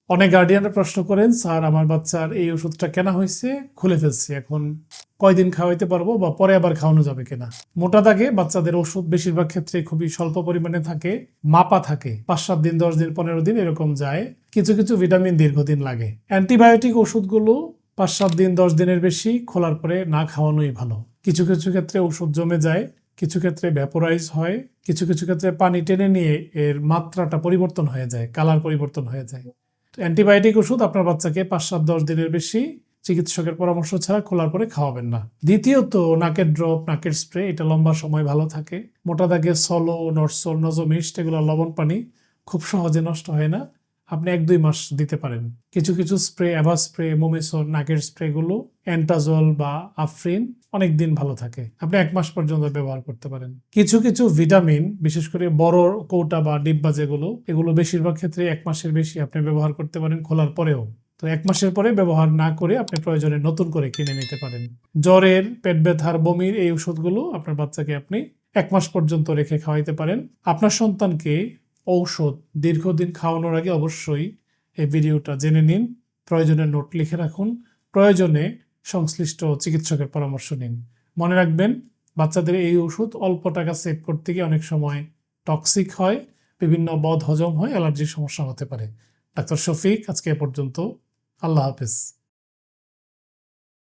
অনেক গার্ডিয়ানরা প্রশ্ন করেন, স্যার আমার বাচ্চার এই ওষুধটা কেনা হয়েছে, খুলে ফেলছি, এখন কয়দিন খাওয়াইতে পারবো বা পরে আবার খাওয়ানো যাবে কিনা। মোটা দাগে বাচ্চাদের ওষুধ বেশিরভাগ ক্ষেত্রে খুবই স্বল্প পরিমাণে থাকে, মাপা থাকে, 5-7 দিন, 10 দিন, 15 দিন এরকম যায়। কিছু কিছু ভিটামিন দীর্ঘদিন লাগে। অ্যান্টিবায়োটিক ওষুধগুলো 5-7 দিন, 10 দিনের বেশি খোলার পরে না খাওয়ানোই ভালো। কিছু কিছু ক্ষেত্রে ওষুধ জমে যায়, কিছু ক্ষেত্রে ভ্যাপোরাইজ হয়, কিছু কিছু ক্ষেত্রে পানি টেনে নিয়ে এর মাত্রাটা পরিবর্তন হয়ে যায়, কালার পরিবর্তন হয়ে যায়। অ্যান্টিবায়োটিক ওষুধ আপনার বাচ্চাকে 5-7-10 দিনের বেশি চিকিৎসকের পরামর্শ ছাড়া খোলার পরে খাওয়াবেন না। দ্বিতীয়ত, নাকের ড্রপ, নাকের স্প্রে, এটা লম্বা সময় ভালো থাকে। মোটা দাগে সলো, নরসল, নজোমিস্ট এগুলো লবণ পানি, খুব সহজে নষ্ট হয় না, আপনি 1-2 মাস দিতে পারেন। কিছু কিছু স্প্রে, অ্যাভা স্প্রে, মোমেসন, নাকের স্প্রেগুলো, অ্যান্টাজল বা আফরিন অনেক দিন ভালো থাকে, আপনি 1 মাস পর্যন্ত ব্যবহার করতে পারেন। কিছু কিছু ভিটামিন, বিশেষ করে বড় কৌটা বা ডিব্বা যেগুলো, এগুলো বেশিরভাগ ক্ষেত্রে 1 মাসের বেশি আপনি ব্যবহার করতে পারেন খোলার পরেও। তো 1 মাসের পরে ব্যবহার না করে আপনি প্রয়োজনে নতুন করে কিনে নিতে পারেন। জ্বরের, পেট ব্যথার, বমির এই ওষুধগুলো আপনার বাচ্চাকে আপনি 1 মাস পর্যন্ত রেখে খাওয়াইতে পারেন। আপনার সন্তানকে ঔষধ দীর্ঘদিন খাওয়ানোর আগে অবশ্যই এই ভিডিওটা জেনে নিন, প্রয়োজনে নোট লিখে রাখুন, প্রয়োজনে সংশ্লিষ্ট চিকিৎসকের পরামর্শ নিন। মনে রাখবেন, বাচ্চাদের এই ওষুধ অল্প টাকা সেভ করতে গিয়ে অনেক সময় টক্সিক হয়, বিভিন্ন বদ হজম হয়, অ্যালার্জির সমস্যা হতে পারে। ডাক্তার শফিক, আজকে এ পর্যন্ত। আল্লাহ হাফেজ।